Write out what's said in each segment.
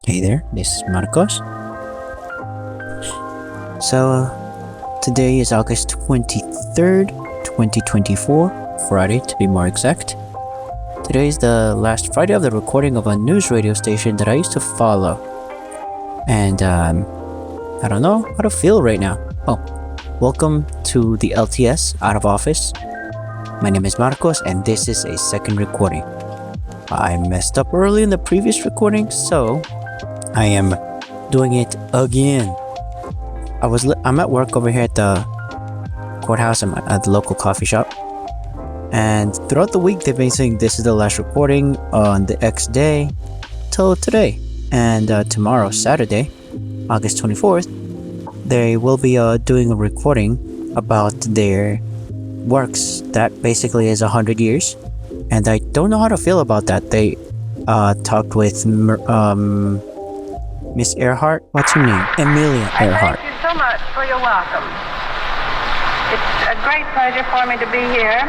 Hey there, this is Marcos. So, today is August 23rd, 2024, Friday to be more exact. Today is the last Friday of the recording of a news radio station that I used to follow. And, I don't know how to feel right now. Oh, welcome to the LTS Out of Office. My name is Marcos, and this is a second recording. I messed up early in the previous recording, so I am doing it again. I'm at work over here at the courthouse. I'm at the local coffee shop, and throughout the week they've been saying this is the last recording on the X day till today. And tomorrow, Saturday, August 24th, they will be doing a recording about their works that basically is 100 years. And I don't know how to feel about that. They talked with Miss Earhart. What's her name? Amelia Earhart. Thank you so much for your welcome. It's a great pleasure for me to be here.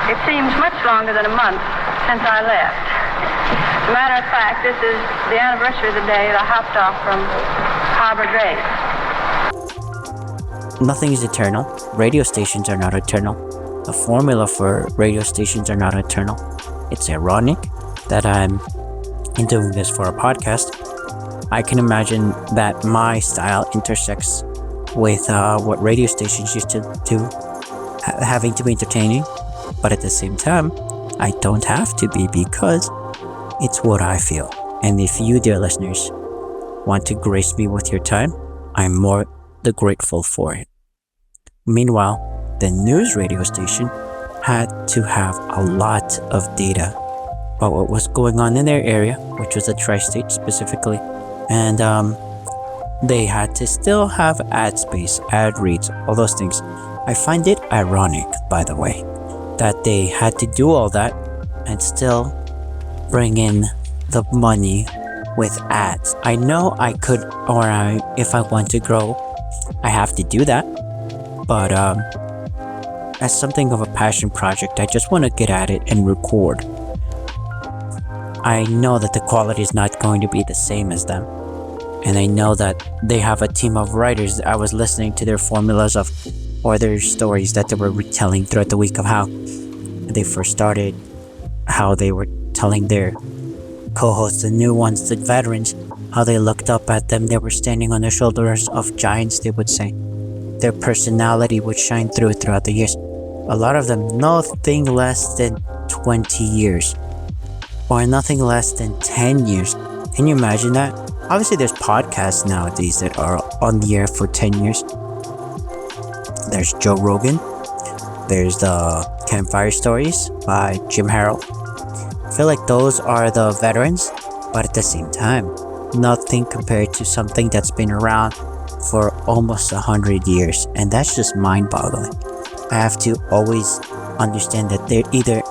It seems much longer than a month since I left. As a matter of fact, this is the anniversary of the day that I hopped off from Harbor Grace. Nothing is eternal. Radio stations are not eternal. The formula for radio stations are not eternal. It's ironic that I'm doing this for a podcast. I can imagine that my style intersects with what radio stations used to do, having to be entertaining, but at the same time, I don't have to be because it's what I feel. And if you, dear listeners, want to grace me with your time, I'm more than grateful for it. Meanwhile, the news radio station had to have a lot of data about what was going on in their area, which was the tri-state specifically. And they had to still have ad space, ad reads, all those things. I find it ironic, by the way, that they had to do all that and still bring in the money with ads. I know I could, if I want to grow, I have to do that. But as something of a passion project, I just want to get at it and record. I know that the quality is not going to be the same as them. And I know that they have a team of writers. I was listening to their formulas or their stories that they were retelling throughout the week of how they first started, how they were telling their co-hosts, the new ones, the veterans, how they looked up at them. They were standing on the shoulders of giants, they would say. Their personality would shine throughout the years. A lot of them, nothing less than 20 years. Or nothing less than 10 years. Can you imagine that? Obviously, there's podcasts nowadays that are on the air for 10 years. There's Joe Rogan. There's the Campfire Stories by Jim Harrell. I feel like those are the veterans, but at the same time, nothing compared to something that's been around for almost 100 years. And that's just mind-boggling. I have to always understand that they're either,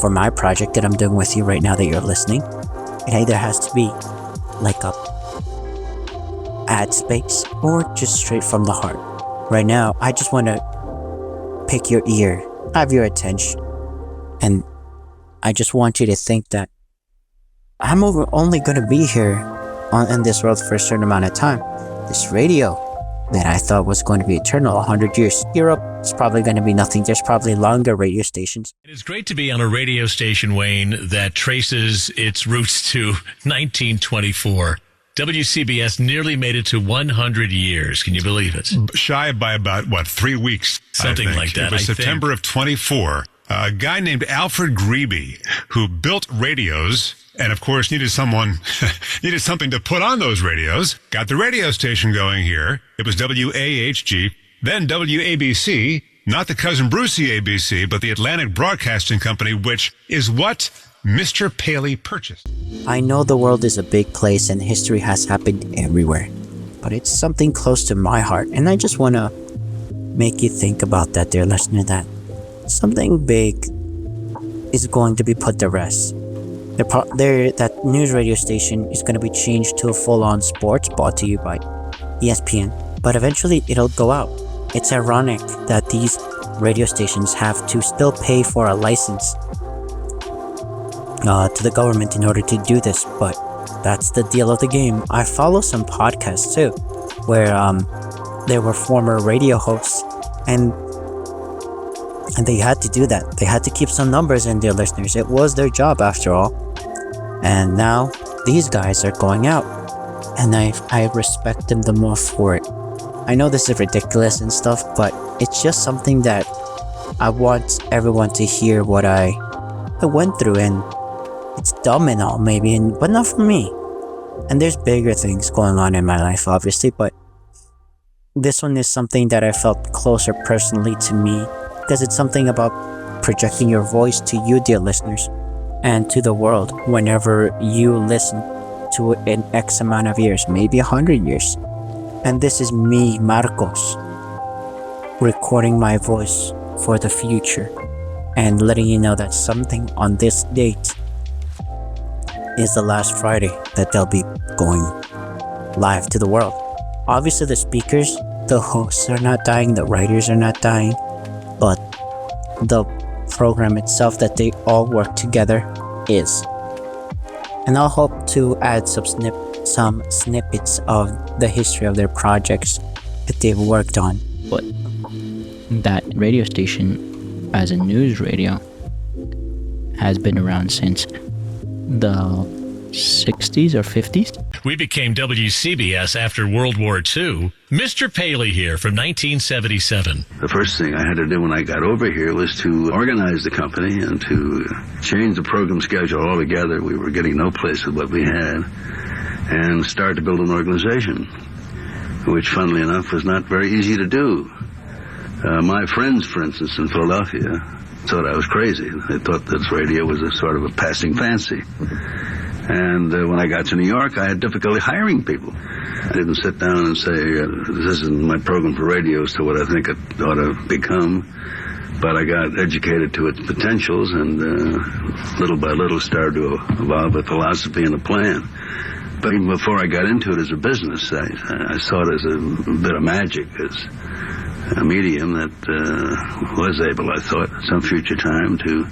for my project that I'm doing with you right now that you're listening, it either has to be like a ad space or just straight from the heart. Right now, I just want to pick your ear, have your attention, and I just want you to think that I'm only going to be here in this world for a certain amount of time. This radio that I thought was going to be eternal, 100 years. Europe is probably going to be nothing. There's probably longer radio stations. It's great to be on a radio station, Wayne, that traces its roots to 1924. WCBS nearly made it to 100 years. Can you believe it? Shy by about, 3 weeks? Something like that, It was September of 24. A guy named Alfred Greeby, who built radios and, of course, needed something to put on those radios, got the radio station going here. It was WAHG, then WABC, not the Cousin Brucey ABC, but the Atlantic Broadcasting Company, which is what Mr. Paley purchased. I know the world is a big place and history has happened everywhere, but it's something close to my heart, and I just want to make you think about that, dear listener, that something big is going to be put to rest. That news radio station is going to be changed to a full-on sports brought to you by ESPN, but eventually it'll go out. It's ironic that these radio stations have to still pay for a license to the government in order to do this, but that's the deal of the game. I follow some podcasts too, where they were former radio hosts, and they had to do that. They had to keep some numbers in their listeners. It was their job after all. And now these guys are going out, and I respect them the more for it. I know this is ridiculous and stuff, but it's just something that I want everyone to hear what I went through, and it's dumb and all maybe, but not for me. And there's bigger things going on in my life, obviously, but this one is something that I felt closer personally to me, because it's something about projecting your voice to you, dear listeners, and to the world whenever you listen to an X amount of years, maybe 100 years. And this is me, Marcos, recording my voice for the future and letting you know that something on this date is the last Friday that they'll be going live to the world. Obviously the speakers, the hosts are not dying, the writers are not dying, but the program itself that they all work together is. And I'll hope to add some snippets of the history of their projects that they've worked on. But that radio station, as a news radio, has been around since the 60s or 50s. We became WCBS after World War II. Mr. Paley here from 1977. The first thing I had to do when I got over here was to organize the company and to change the program schedule altogether. We were getting no place with what we had, and start to build an organization, which, funnily enough, was not very easy to do. My friends, for instance, in Philadelphia, thought I was crazy. They thought that radio was a sort of a passing fancy. And when I got to New York, I had difficulty hiring people. I didn't sit down and say, this isn't my program for radio, so what I think it ought to become. But I got educated to its potentials, and little by little started to evolve a philosophy and a plan. But even before I got into it as a business, I saw it as a bit of magic, as a medium that was able, I thought, at some future time to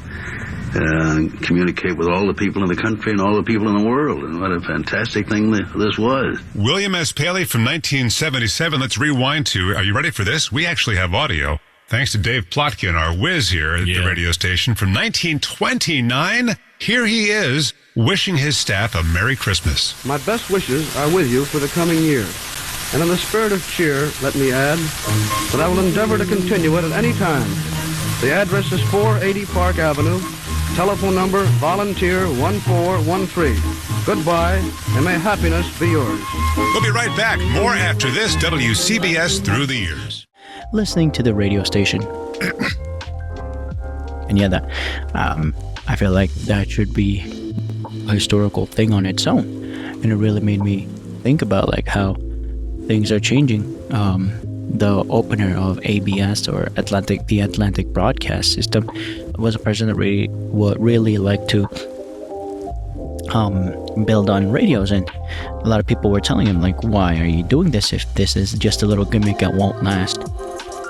communicate with all the people in the country and all the people in the world. And what a fantastic thing this was. William S. Paley from 1977. Let's rewind to, are you ready for this? We actually have audio. Thanks to Dave Plotkin, our whiz here at the radio station. From 1929, here he is, wishing his staff a Merry Christmas. My best wishes are with you for the coming year. And in the spirit of cheer, let me add that I will endeavor to continue it at any time. The address is 480 Park Avenue. Telephone number, volunteer 1413. Goodbye, and may happiness be yours. We'll be right back. More after this. WCBS Through the Years. Listening to the radio station. And yeah, that I feel like that should be a historical thing on its own. And it really made me think about like how things are changing. The opener of ABS, or the Atlantic Broadcast System, was a person that would really like to build on radios, and a lot of people were telling him, like, why are you doing this if this is just a little gimmick that won't last?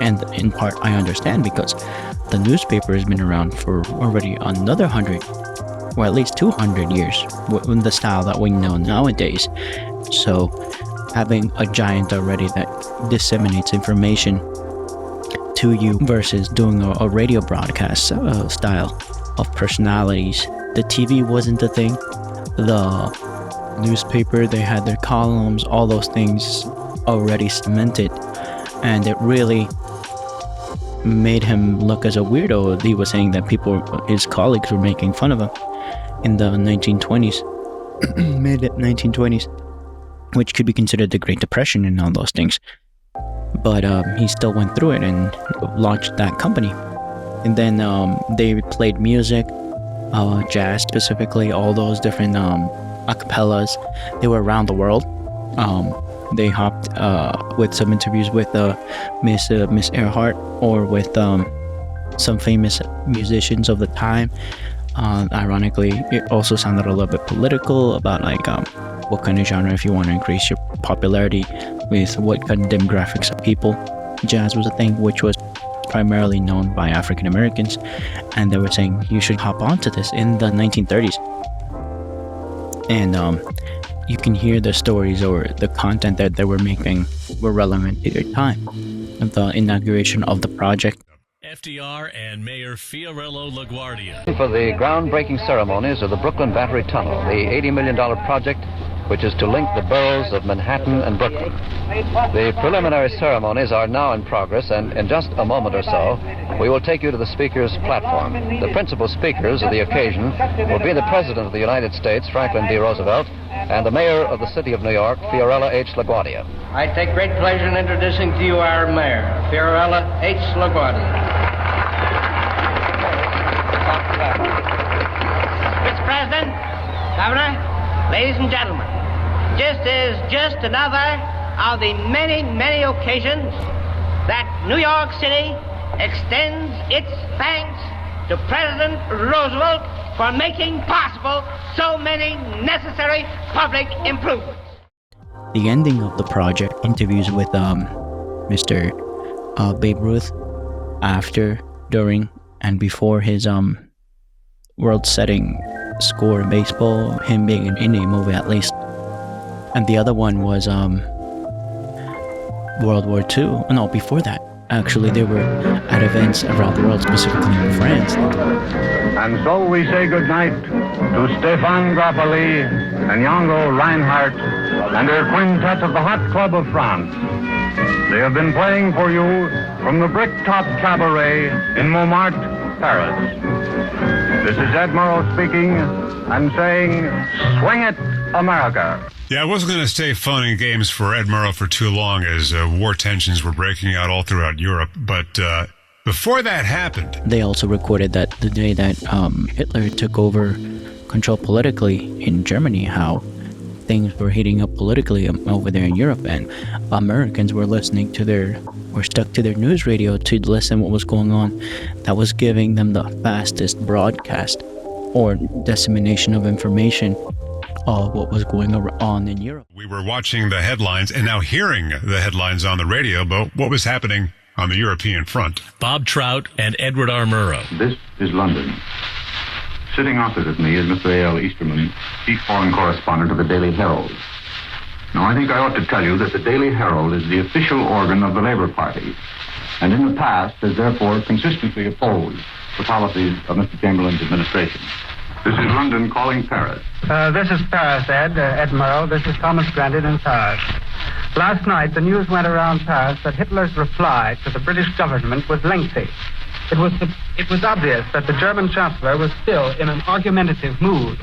And in part I understand, because the newspaper has been around for already another 100 or at least 200 years in the style that we know nowadays. So having a giant already that disseminates information to you versus doing a radio broadcast style of personalities. The TV wasn't the thing. The newspaper, they had their columns, all those things already cemented, and it really made him look as a weirdo. He was saying that his colleagues were making fun of him in the 1920s, mid 1920s, which could be considered the Great Depression and all those things. But he still went through it and launched that company. And then they played music, jazz specifically, all those different acapellas. They were around the world. They hopped with some interviews with Miss Earhart, or with some famous musicians of the time. Ironically, it also sounded a little bit political about like what kind of genre, if you want to increase your popularity with what kind of demographics of people. Jazz was a thing which was primarily known by African Americans, and they were saying you should hop onto this in the 1930s. And you can hear the stories or the content that they were making were relevant to their time. The inauguration of the project. FDR and Mayor Fiorello LaGuardia. For the groundbreaking ceremonies of the Brooklyn Battery Tunnel, the $80 million project which is to link the boroughs of Manhattan and Brooklyn. The preliminary ceremonies are now in progress, and in just a moment or so, we will take you to the speaker's platform. The principal speakers of the occasion will be the President of the United States, Franklin D. Roosevelt, and the Mayor of the City of New York, Fiorello H. LaGuardia. I take great pleasure in introducing to you our Mayor, Fiorello H. LaGuardia. Mr. President, Governor, ladies and gentlemen, this is just another of the many, many occasions that New York City extends its thanks to President Roosevelt for making possible so many necessary public improvements. The ending of the project, interviews with Mr. Babe Ruth after, during, and before his world-setting score in baseball, him being in a movie at least. And the other one was World War II. No, before that. Actually, they were at events around the world, specifically in France. And so we say goodnight to Stéphane Grappelli and Django Reinhardt and their quintet of the Hot Club of France. They have been playing for you from the Bricktop Cabaret in Montmartre, Paris. This is Ed Murrow speaking and saying, swing it, America. Yeah, it wasn't going to stay fun and games for Ed Murrow for too long as war tensions were breaking out all throughout Europe. But before that happened... They also recorded that the day that Hitler took over control politically in Germany, how things were heating up politically over there in Europe, and Americans were listening to were stuck to their news radio to listen what was going on. That was giving them the fastest broadcast or dissemination of information of what was going on in Europe. We were watching the headlines and now hearing the headlines on the radio, but what was happening on the European front? Bob Trout and Edward R. Murrow. This is London. Sitting opposite me is Mr. A.L. Easterman, chief foreign correspondent of the Daily Herald. Now, I think I ought to tell you that the Daily Herald is the official organ of the Labour Party, and in the past has therefore consistently opposed the policies of Mr. Chamberlain's administration. This is London calling Paris. This is Paris, Ed. Ed Murrow. This is Thomas Grandin in Paris. Last night, the news went around Paris that Hitler's reply to the British government was lengthy. It was obvious that the German Chancellor was still in an argumentative mood.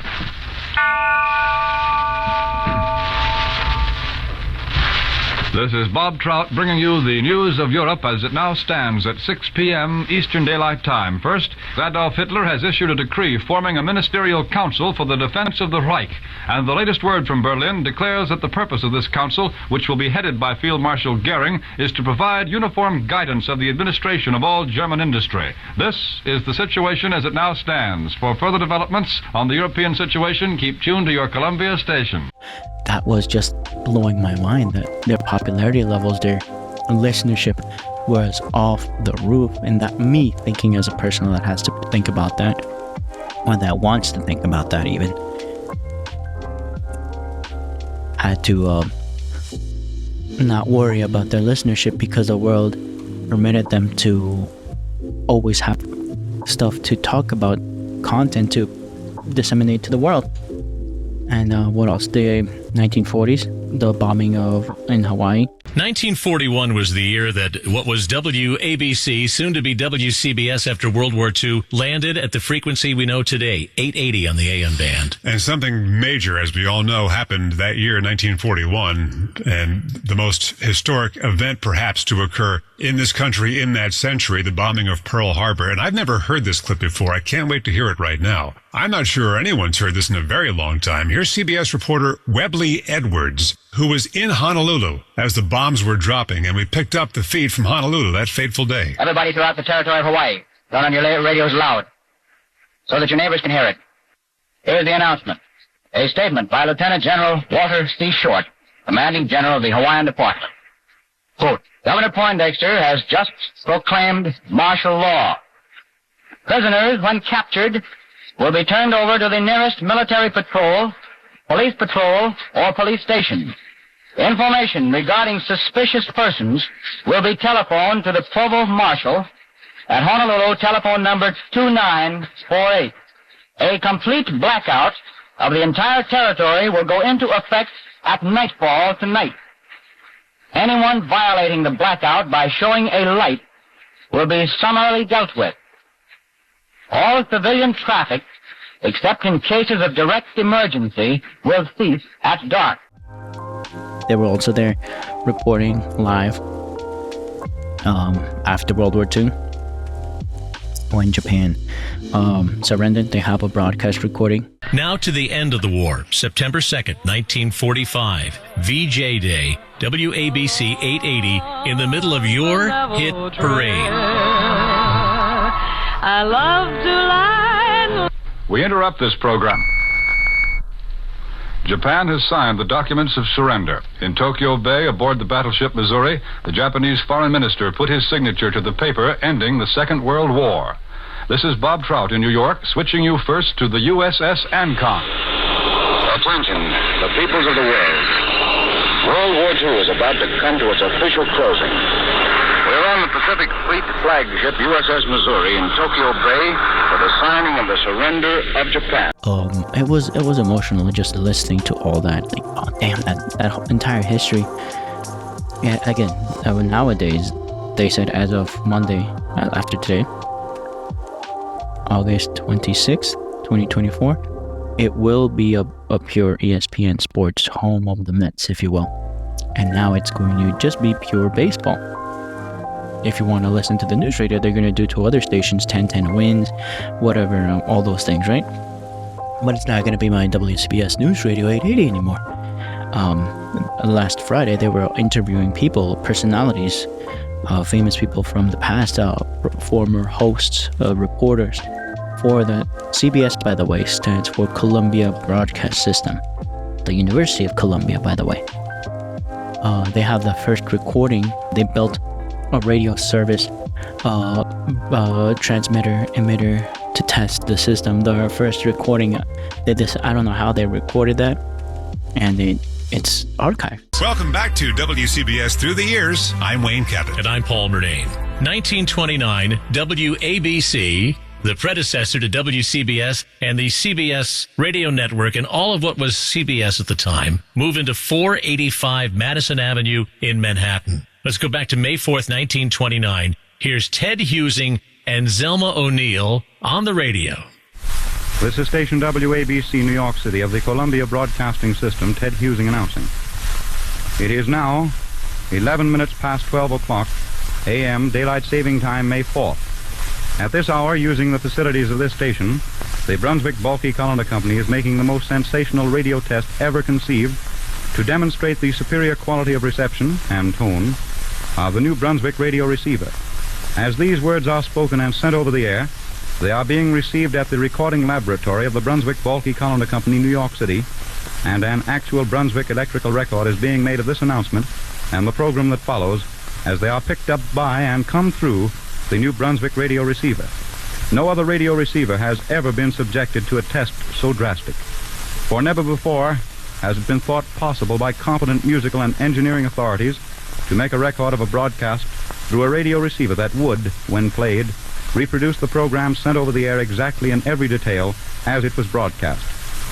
This is Bob Trout bringing you the news of Europe as it now stands at 6 p.m. Eastern Daylight Time. First, Adolf Hitler has issued a decree forming a ministerial council for the defense of the Reich. And the latest word from Berlin declares that the purpose of this council, which will be headed by Field Marshal Goering, is to provide uniform guidance of the administration of all German industry. This is the situation as it now stands. For further developments on the European situation, keep tuned to your Columbia station. That was just blowing my mind, that their popularity levels, their listenership was off the roof, and that me thinking as a person that has to think about that, or that wants to think about that even, had to not worry about their listenership because the world permitted them to always have stuff to talk about, content to disseminate to the world. And what else? The 1940s, the bombing in Hawaii. 1941 was the year that what was WABC, soon to be WCBS after World War II, landed at the frequency we know today, 880 on the AM band. And something major, as we all know, happened that year, 1941, and the most historic event perhaps to occur in this country in that century, the bombing of Pearl Harbor. And I've never heard this clip before. I can't wait to hear it right now. I'm not sure anyone's heard this in a very long time. Here's CBS reporter Webley Edwards, who was in Honolulu as the bombs were dropping, and we picked up the feed from Honolulu that fateful day. Everybody throughout the territory of Hawaii, turn on your radios loud so that your neighbors can hear it. Here's the announcement. A statement by Lieutenant General Walter C. Short, Commanding General of the Hawaiian Department. Quote, Governor Poindexter has just proclaimed martial law. Prisoners, when captured, will be turned over to the nearest military patrol police patrol, or police station. Information regarding suspicious persons will be telephoned to the Provost Marshal at Honolulu telephone number 2948. A complete blackout of the entire territory will go into effect at nightfall tonight. Anyone violating the blackout by showing a light will be summarily dealt with. All civilian traffic, except in cases of direct emergency, will cease at dark. They were also there reporting live after World War II. When Japan surrendered, they have a broadcast recording. Now to the end of the war, September 2nd, 1945, VJ Day, WABC 880, in the middle of your hit parade. I love to lie. We interrupt this program. Japan has signed the documents of surrender. In Tokyo Bay, aboard the battleship Missouri, the Japanese foreign minister put his signature to the paper ending the Second World War. This is Bob Trout in New York, switching you first to the USS Ancon. Attention, the peoples of the world. World War II is about to come to its official closing. We're on the Pacific Fleet flagship USS Missouri in Tokyo Bay for the signing of the surrender of Japan. It was emotional just listening to all that. Like, oh damn, that entire history. Yeah, again, nowadays they said as of Monday after today, August 26th, 2024, it will be a pure ESPN Sports home of the Mets, if you will. And now it's going to just be pure baseball. If you want to listen to the news radio, they're going to do to other stations, 1010 wins, whatever, all those things, right? But it's not going to be my WCBS News Radio 880 anymore. Last Friday, they were interviewing people, personalities, famous people from the past, former hosts, reporters. For the CBS, by the way, stands for Columbia Broadcast System. The University of Columbia, by the way. They have the first recording. They built a radio service, transmitter, emitter to test the system. The first recording, I don't know how they recorded that, and it's archived. Welcome back to WCBS Through the Years. I'm Wayne Cabot. And I'm Paul Murnane. 1929, WABC, the predecessor to WCBS and the CBS radio network and all of what was CBS at the time, move into 485 Madison Avenue in Manhattan. Let's go back to May 4th, 1929. Here's Ted Husing and Zelma O'Neill on the radio. This is station WABC, New York City, of the Columbia Broadcasting System, Ted Husing announcing. It is now 11 minutes past 12 o'clock a.m., Daylight Saving Time, May 4th. At this hour, using the facilities of this station, the Brunswick Balke Colander Company is making the most sensational radio test ever conceived to demonstrate the superior quality of reception and tone of the new Brunswick radio receiver. As these words are spoken and sent over the air, they are being received at the recording laboratory of the Brunswick Balke Colander Company, New York City, and an actual Brunswick electrical record is being made of this announcement and the program that follows as they are picked up by and come through the new Brunswick radio receiver. No other radio receiver has ever been subjected to a test so drastic. For never before has it been thought possible by competent musical and engineering authorities to make a record of a broadcast through a radio receiver that would, when played, reproduce the program sent over the air exactly in every detail as it was broadcast.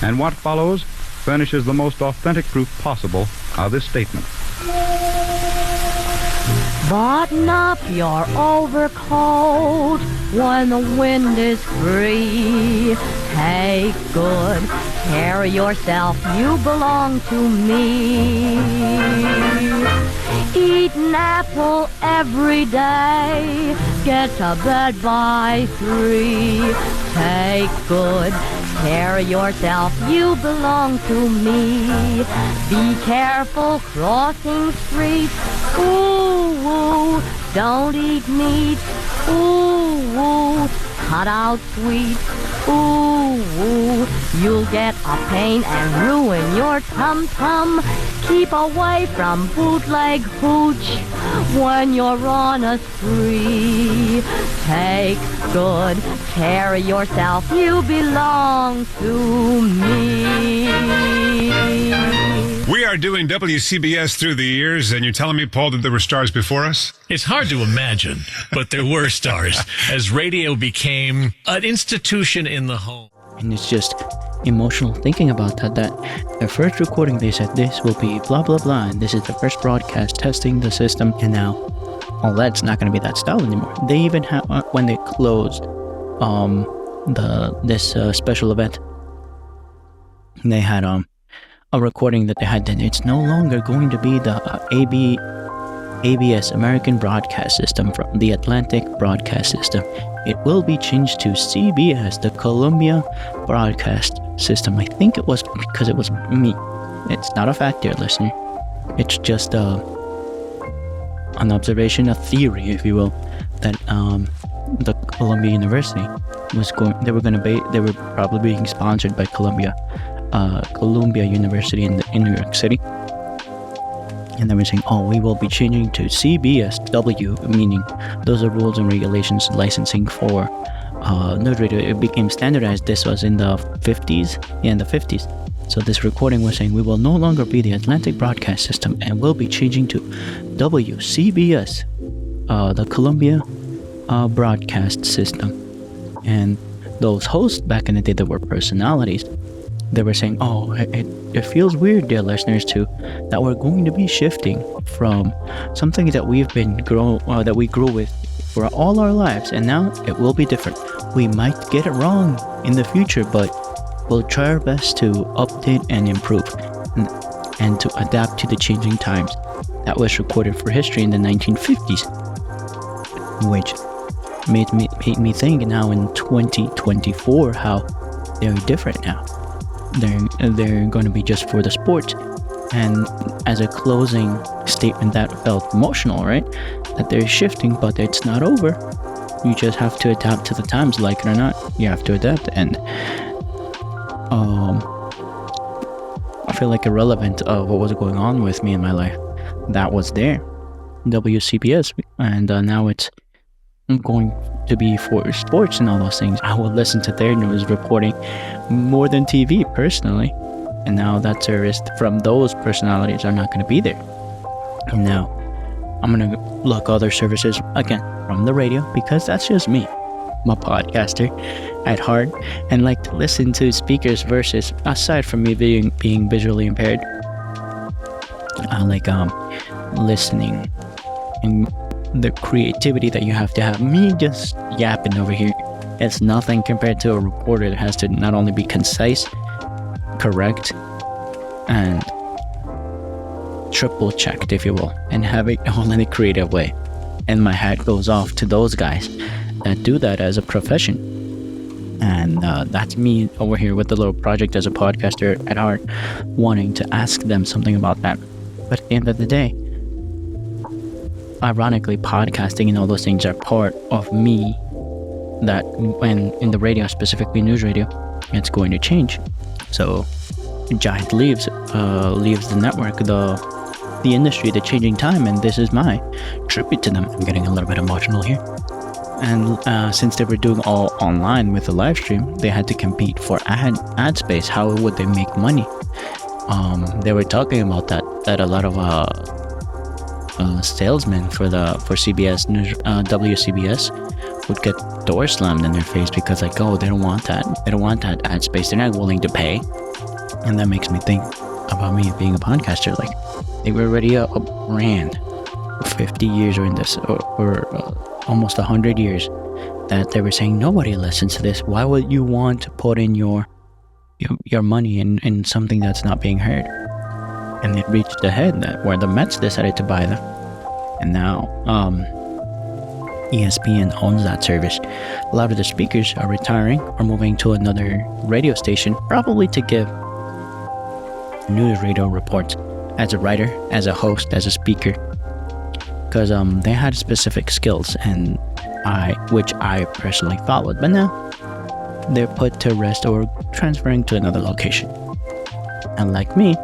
And what follows furnishes the most authentic proof possible of this statement. Button up your overcoat when the wind is free. Take good care of yourself, you belong to me. Eat an apple every day, get to bed by 3. Take good care of yourself, you belong to me. Be careful crossing streets, ooh, ooh, don't eat meat, ooh, ooh, cut out sweets, ooh, ooh, You'll get a pain and ruin your tum-tum. Keep away from bootleg hooch when you're on a spree. Take good care of yourself. You belong to me. We are doing WCBS through the years, and you're telling me, Paul, that there were stars before us? It's hard to imagine, but there were stars as radio became an institution in the home. And it's just emotional thinking about that the first recording they said this will be blah blah blah, and this is the first broadcast testing the system, and now all that's not going to be that style anymore. They even have when they closed this special event, they had a recording that they had. Then it's no longer going to be the ABS, American Broadcast System, from the Atlantic Broadcast System. It will be changed to CBS, the Columbia Broadcast System. I think it was because it was me. It's not a fact, dear listener. It's just an observation, a theory, if you will, that the Columbia University was they were probably being sponsored by Columbia University in New York City. And they were saying, oh, we will be changing to CBSW, meaning those are rules and regulations licensing for news radio. It became standardized. This was in the 50s. Yeah, in the 50s. So this recording was saying we will no longer be the Atlantic Broadcast System and we'll be changing to WCBS, the Columbia Broadcast System. And those hosts back in the day that were personalities, they were saying, oh, it feels weird, dear listeners, that we're going to be shifting from something that we grew with for all our lives, and now it will be different. We might get it wrong in the future, but we'll try our best to update and improve and to adapt to the changing times. That was recorded for history in the 1950s, which made me think now in 2024 how they're different now. They're going to be just for the sport. And as a closing statement, that felt emotional, right? That they're shifting, but it's not over. You just have to adapt to the times, like it or not. You have to adapt. And I feel like irrelevant of what was going on with me in my life, that was there, WCBS, and now it's going to be for sports and all those things. I will listen to their news reporting more than TV personally, and now that service from those personalities are not going to be there. And now I'm going to look other services again from the radio, because that's just me. I'm a podcaster at heart and like to listen to speakers versus, aside from me being visually impaired, I like listening and the creativity that you have to have. Me just yapping over here, it's nothing compared to a reporter that has to not only be concise, correct, and triple checked, if you will, and have it all in a creative way. And my hat goes off to those guys that do that as a profession. And that's me over here with the little project as a podcaster at heart, wanting to ask them something about that. But at the end of the day, ironically, podcasting and all those things are part of me, that when in the radio, specifically news radio, it's going to change. So Giant leaves the network, the industry, the changing time, and this is my tribute to them. I'm getting a little bit emotional here. And since they were doing all online with the live stream, they had to compete for ad space. How would they make money? They were talking about that a lot of salesmen for CBS News, WCBS, would get doors slammed in their face because, like, oh, they don't want that ad space. They're not willing to pay. And that makes me think about me being a podcaster. Like, they were already a brand 50 years or in this or almost 100 years that they were saying nobody listens to this. Why would you want to put in your money in something that's not being heard? And it reached the head where the Mets decided to buy them, and now ESPN owns that service. A lot of the speakers are retiring or moving to another radio station, probably to give news radio reports as a writer, as a host, as a speaker, because they had specific skills, and which I personally followed. But now they're put to rest or transferring to another location. And like me,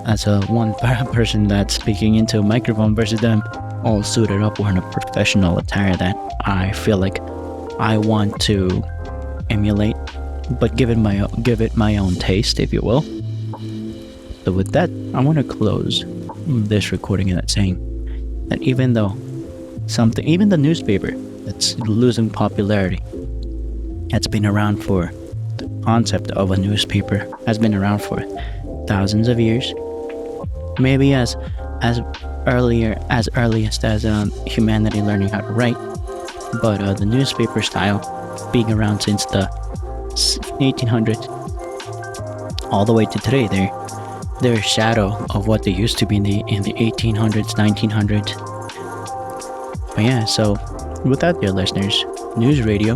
as a one person that's speaking into a microphone versus them all suited up or in a professional attire that I feel like I want to emulate, but give it my own taste, if you will. So with that, I want to close this recording and saying that even the newspaper that's losing popularity, that's been around for the concept of a newspaper has been around for thousands of years, maybe as earliest as humanity learning how to write, but the newspaper style being around since the 1800s all the way to today, they're a shadow of what they used to be in the 1800s, 1900s. But yeah, so with that, dear listeners, news radio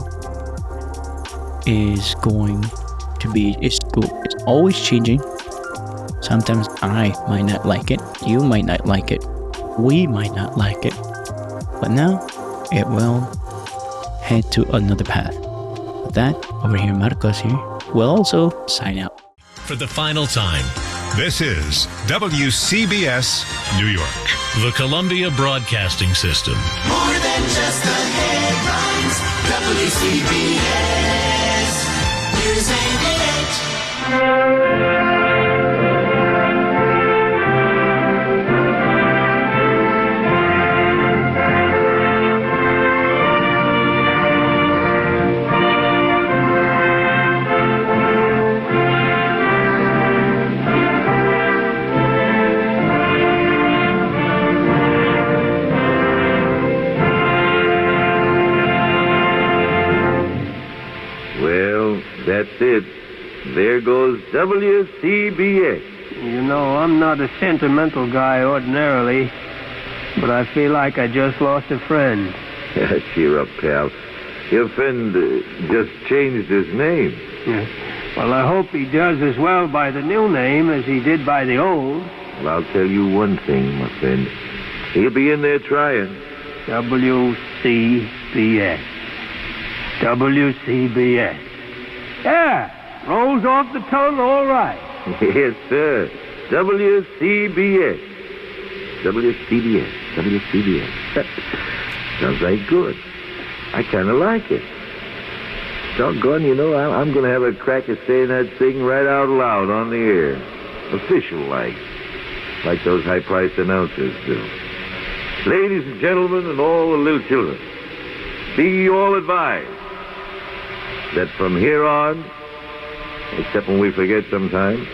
is going to be, it's always changing. Sometimes I might not like it, you might not like it, we might not like it, but now it will head to another path. With that, over here, Marcos here will also sign out. For the final time, this is WCBS New York, the Columbia Broadcasting System. More than just the headlines, WCBS News 88. That's it. There goes WCBS. You know, I'm not a sentimental guy ordinarily, but I feel like I just lost a friend. Cheer up, pal. Your friend just changed his name. Yeah. Well, I hope he does as well by the new name as he did by the old. Well, I'll tell you one thing, my friend. He'll be in there trying. WCBS. WCBS. Yeah, rolls off the tongue all right. Yes, sir. WCBS. WCBS. WCBS. Sounds right good. I kind of like it. Doggone, you know, I'm going to have a crack at saying that thing right out loud on the air. Official-like. Like those high-priced announcers do. Ladies and gentlemen and all the little children, be ye all advised that from here on, except when we forget sometimes,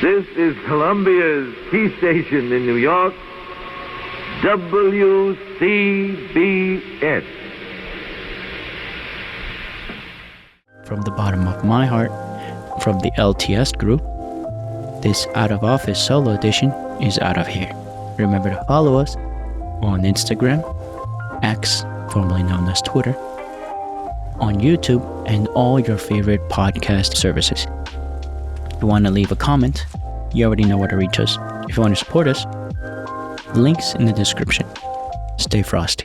this is Columbia's key station in New York, WCBS. From the bottom of my heart, from the LTS group, this Out of Office solo edition is out of here. Remember to follow us on Instagram, X, formerly known as Twitter, on YouTube, and all your favorite podcast services. If you want to leave a comment, you already know where to reach us. If you want to support us, links in the description. Stay frosty.